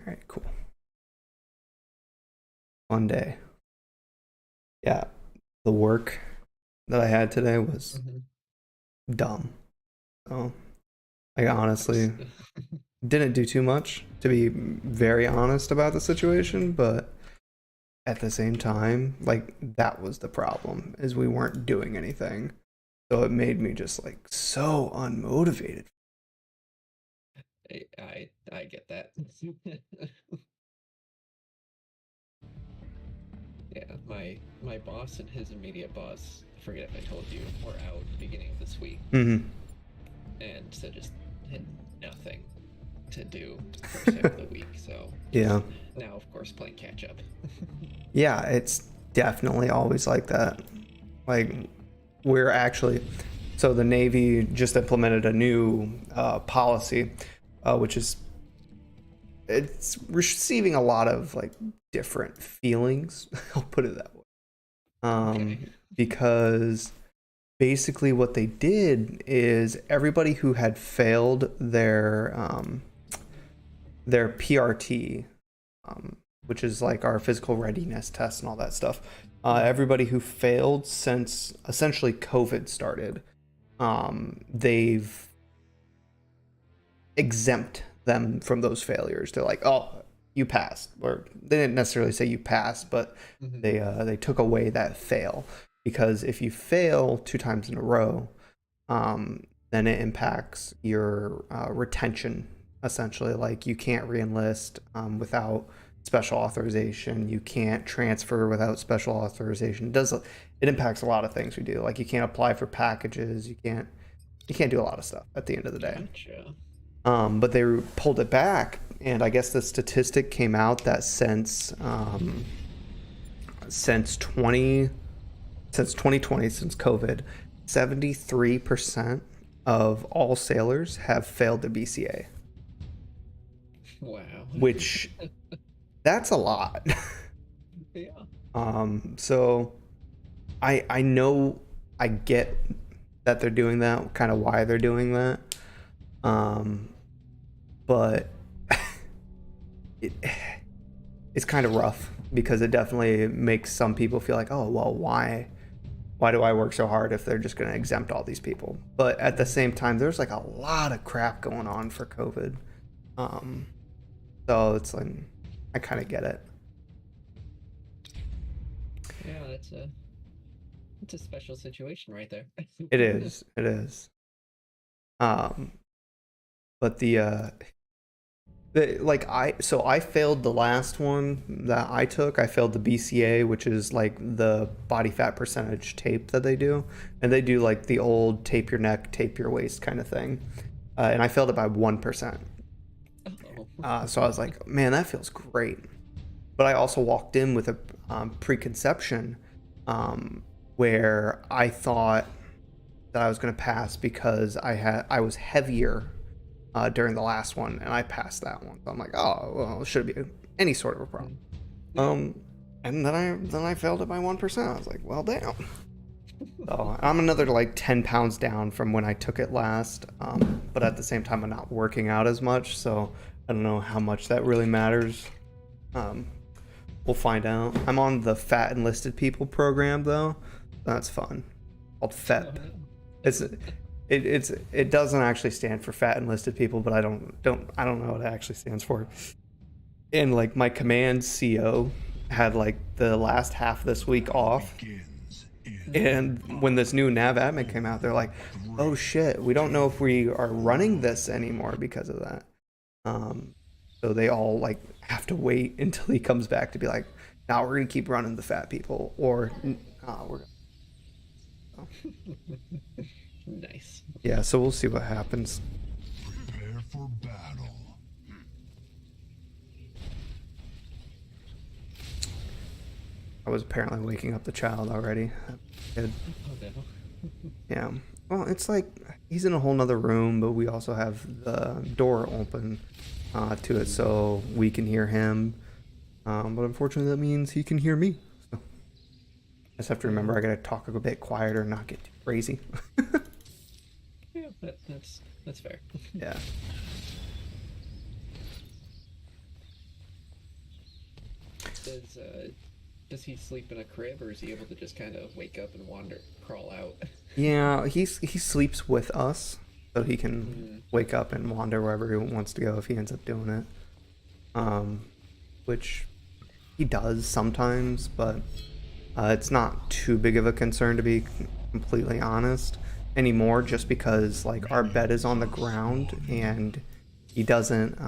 All right, cool. One day. Yeah, the work that I had today was Hmm. dumb. So I Of course. honestly didn't do too much, to be very honest about the situation, but at the same time, like that was the problem, is we weren't doing anything. So it made me just like so unmotivated. I get that. Yeah, my boss and his immediate boss, I forget if I told you, were out beginning of this week, Hmm. and so just had nothing to do first half of the week. So Yeah. just now, of course, playing catch up. Yeah, it's definitely always like that. Like we're actually, so the Navy just implemented a new policy, which is it's receiving a lot of like different feelings. I'll put it that way. Okay. Because basically what they did is everybody who had failed their PRT, which is like our physical readiness test and all that stuff. Hmm. Everybody who failed since essentially COVID started, they've exempt them from those failures. They're like, oh, you passed, or they didn't necessarily say you passed, but Hmm. they took away that fail, because if you fail 2 times in a row, then it impacts your retention. Essentially, like you can't reenlist without special authorization. You can't transfer without special authorization. It impacts a lot of things we do. Like you can't apply for packages. You can't do a lot of stuff at the end of the day. Gotcha. But they pulled it back, and I guess the statistic came out that since 2020, since COVID, 73% of all sailors have failed the BCA, Wow. which that's a lot. Yeah. So I know, I get that they're doing that, kind of why they're doing that. Um, but it, it's kind of rough because it definitely makes some people feel like, oh well, why do I work so hard if they're just going to exempt all these people? But at the Hmm. same time, there's like a lot of crap going on for COVID. Um, so it's like, I kind of get it. Yeah, that's a special situation right there. It is. It is. Um, but like I failed the last one that I took. I failed the BCA, which is like the body fat percentage tape that they do, and they do like the old tape your neck, tape your waist kind of thing. And I failed it by 1%. Oh. So I was like, man, that feels great. But I also walked in with a preconception, um, where I thought that I was going to pass because I was heavier during the last one, and I passed that one. So I'm like, oh well, it should be any sort of a problem. Yeah. Um, and then I failed it by 1%. I was like, well, damn. So I'm another like 10 pounds down from when I took it last. But at the same time, I'm not working out as much, so I don't know how much that really matters. Um, we'll find out. I'm on the Fat Enlisted People program though. That's fun. Called Oh FEP. no. It's it doesn't actually stand for Fat Enlisted People, but I don't know what it actually stands for. And like my command CO had like the last half of this week Battle off, begins in Hmm. and when this five, new nav admin came out, they're four, like, "Oh three, shit, we don't know if two, we are running one. this anymore because of that." Um, so they all like have to wait until he comes back to be like, "Now we're gonna keep running the fat people," or we're gonna. So, Nice. yeah, so we'll see what happens. Prepare for battle. I was apparently waking up the child already. Good. Oh no. Yeah. Well, it's like he's in a whole nother room, but we also have the door open to it Mm. so we can hear him. But unfortunately, that means he can hear me. So I just have to remember I Oh. gotta talk a bit quieter and not get too crazy. Yeah, that's fair. Yeah. Does he sleep in a crib, or is he able to just kind of wake up and crawl out? Yeah, he sleeps with us, so he can Mm, wake up and wander wherever he wants to go if he ends up doing it. Which he does sometimes, but it's not too big of a concern, to be completely honest, anymore, just because like our bed is on the ground and he doesn't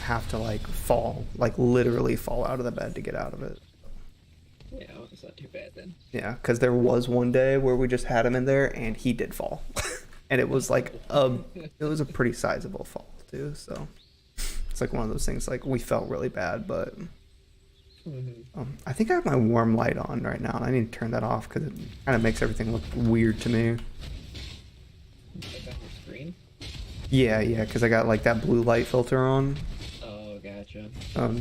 have to like fall, like literally fall out of the bed to get out of it. yeah, well, it's not too bad then. Yeah, because there was one day where we just had him in there and he did fall. And it was like it was a pretty sizable fall too, so it's like one of those things, like we felt really bad, but I think I have my warm light on right now and I need to turn that off because it kind of makes everything look weird to me. Like on your screen? Yeah, because I got like that blue light filter on. Oh, gotcha.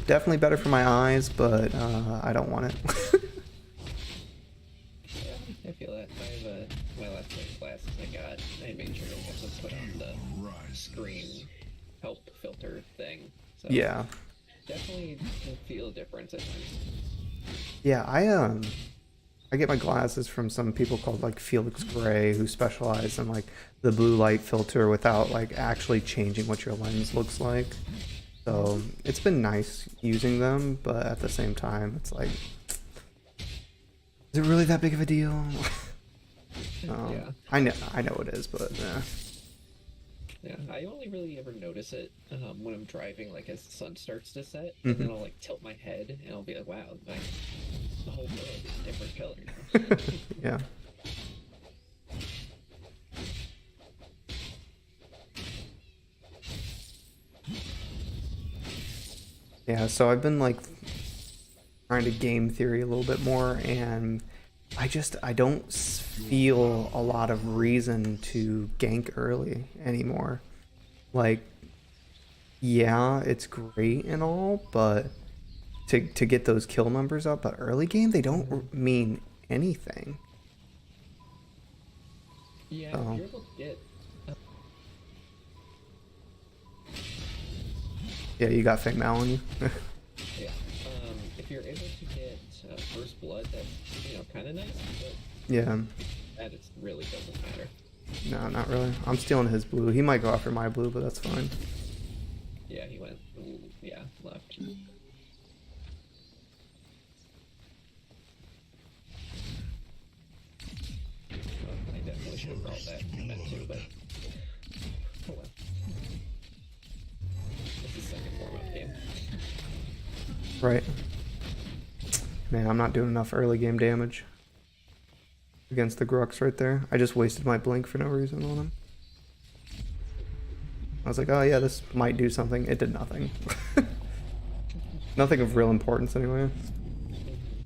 Definitely better for my eyes, but I don't want it. Yeah, I feel that. I have my last pair of glasses I made sure to also put on the screen help filter thing. So Yeah. definitely can feel a difference at times. Yeah, I get my glasses from some people called like Felix Gray, who specialize in like the blue light filter without like actually changing what your lens looks like. So it's been nice using them, but at the same time, it's like, is it really that big of a deal? Yeah. I know it is, but yeah. Yeah, I only really ever notice it when I'm driving, like as the sun starts to set, and then I'll like tilt my head, and I'll be like, "Wow, the whole world is a different color now." Yeah. Yeah, so I've been like trying to game theory a little bit more, and I don't feel a lot of reason to gank early anymore. Like, yeah, it's great and all, but to get those kill numbers up, but early game they don't mean anything. Yeah, Oh. if you're able to get. Yeah, you got Fake Mal on you. Yeah, if you're able to get first blood, that's kind of nice, but Yeah. that it really doesn't matter. No, not really. I'm stealing his blue. He might go after my blue, but that's fine. Yeah, he went. Yeah, left. Well, I definitely should have brought that event too, but oh well. This is second warm-up game. Right. Man, I'm not doing enough early game damage against the Grux right there. I just wasted my blink for no reason on him. I was like, oh yeah, this might do something. It did nothing. Nothing of real importance anyway.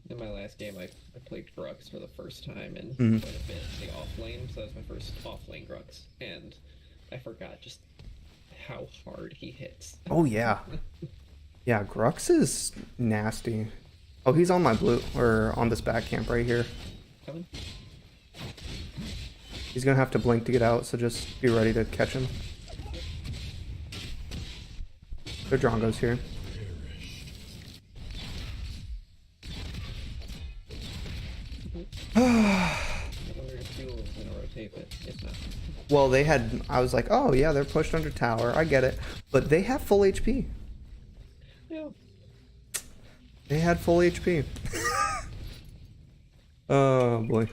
In my last game, I played Grux for the first time and Mhm. quite a bit the off lane, so that was my first off lane Grux, and I forgot just how hard he hits. Oh yeah. Yeah, Grux is nasty. Oh, he's on my blue, or on this back camp right here. Coming? He's gonna have to blink to get out, so just be ready to catch him. Their Drongo's here. I wonder if Fuel is gonna rotate, but if not. Well, they had. I was like, oh yeah, they're pushed under tower. I get it, but they have full HP. Yeah. They had full HP. Oh boy.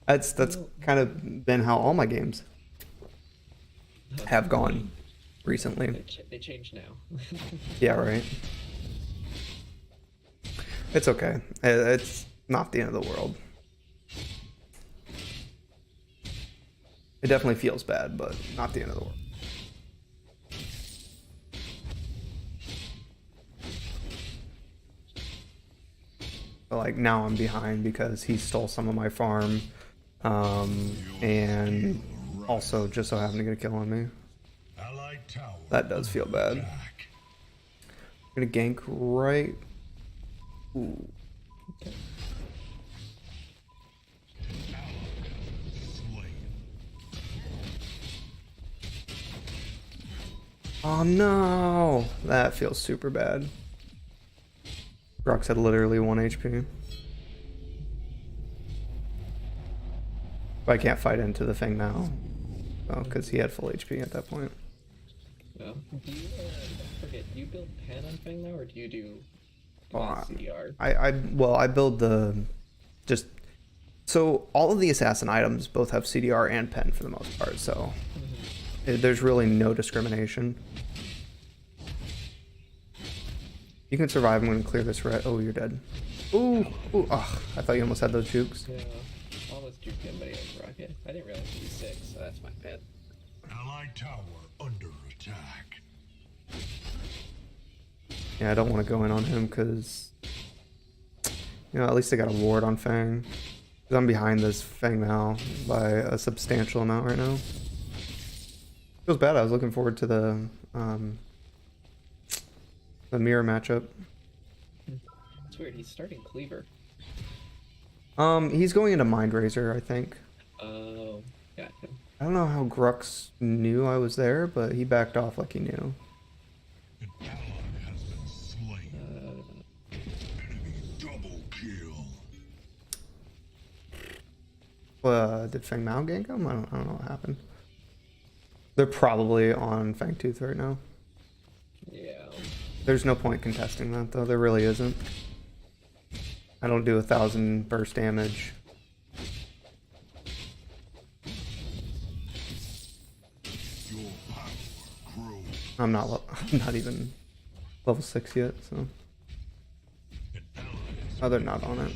That's kind of been how all my games have gone recently. They changed now. Yeah, right. It's okay. It's not the end of the world. It definitely feels bad, but not the end of the world. But like now I'm behind because he stole some of my farm, and also just so happened to get a kill on me. Allied tower. That does feel bad. Back. I'm gonna gank right. Ooh. Slain. Oh no, that feels super bad. Grux had literally 1 HP. But I can't fight into the thing now. Oh, because he had full HP at that point. No. Do you, I forget, do you build pen on Fang now, or do you do Oh, CDR? I build the just so all of the assassin items both have CDR and pen for the most part, so there's really no discrimination. You can survive. I'm gonna clear this red. Oh, you're dead. Ooh, ooh, oh, I thought you almost had those jukes. Yeah, almost juked him, but he was rocket. I didn't realize he was 6, so that's my bad. Allied tower under attack. Yeah, I don't want to go in on him because, you know, at least I got a ward on Fang. Because I'm behind this Fang now by a substantial amount right now. Feels bad. I was looking forward to the mirror matchup. It's weird, he's starting Cleaver. He's going into Mind Razor, I think. Oh, got him. I don't know how Grux knew I was there, but he backed off like he knew. An ally has been slain. Enemy double kill. Did Fang Mao gank him? I don't know what happened. They're probably on Fangtooth right now. Yeah. There's no point contesting that, though. There really isn't. I don't do 1,000 burst damage. Your power grows. I'm not even level 6 yet, so. An ally has Oh, they're not on it. an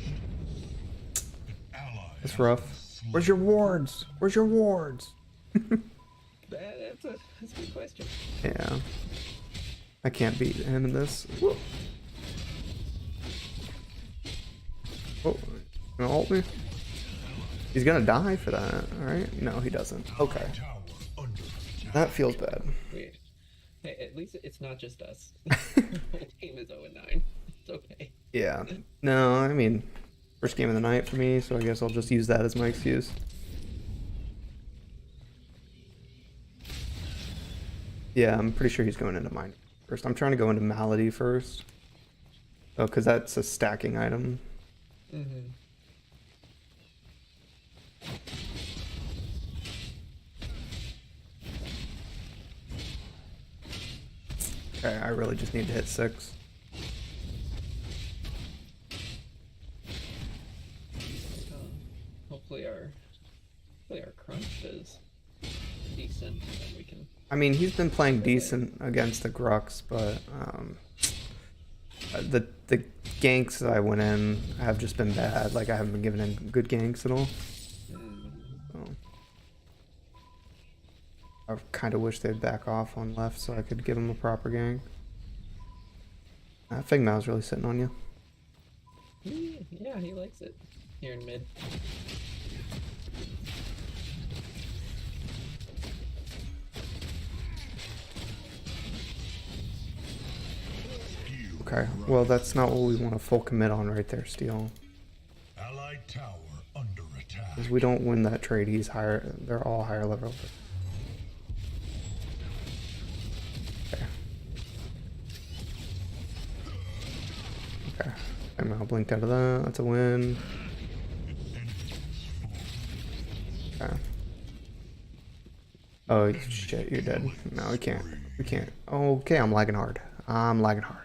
ally It's has rough. been slain. Where's your wards? Where's your wards? That's a good question. Yeah. I can't beat him in this. Whoa. Oh, gonna ult me? He's gonna die for that, alright? No, he doesn't. Okay. Tower under attack. That feels bad. Weird. Hey, at least it's not just us. The whole team is 0-9. It's okay. Yeah. No, I mean, first game of the night for me, so I guess I'll just use that as my excuse. Yeah, I'm pretty sure he's going into mine first. I'm trying to go into Malady first. Oh, because that's a stacking item. Mm-hmm. Okay, I really just need to hit 6. Hopefully our crunch is decent, and then we can. I mean, he's been playing decent against the Grux, but the ganks that I went in have just been bad. Like, I haven't been given in good ganks at all. So, I kind of wish they'd back off on left so I could give him a proper gank. Feng Mao's really sitting on you. Yeah, he likes it here in mid. Okay, well, that's not what we want to full commit on right there, Steel. Allied tower under attack. Because we don't win that trade, he's higher. They're all higher level. Okay. Okay. I'm now blinked out of that. That's a win. Okay. Oh shit, you're dead. No, we can't. We can't. Oh, okay, I'm lagging hard. I'm lagging hard.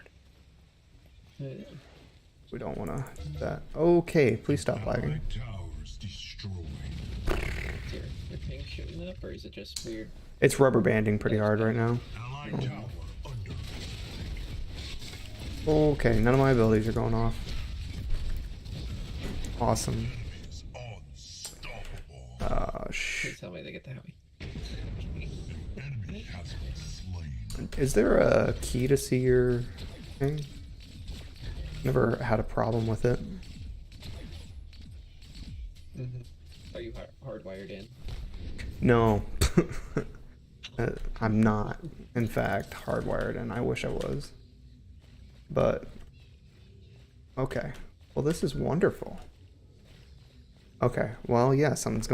We don't want to do that. Okay, please stop lagging. Allied towers destroyed. Is your ping shooting up, or is it just weird? It's rubber banding pretty hard right now. Allied tower under attack. Okay, none of my abilities are going off. Awesome. Enemies unstoppable. Please tell me they get the Howie. Enemy has been slain. Is there a key to see your thing? Never had a problem with it. Are you hardwired in? No. I'm not, in fact, hardwired, and I wish I was. But, okay. Well, this is wonderful. Okay, well, yeah, something's going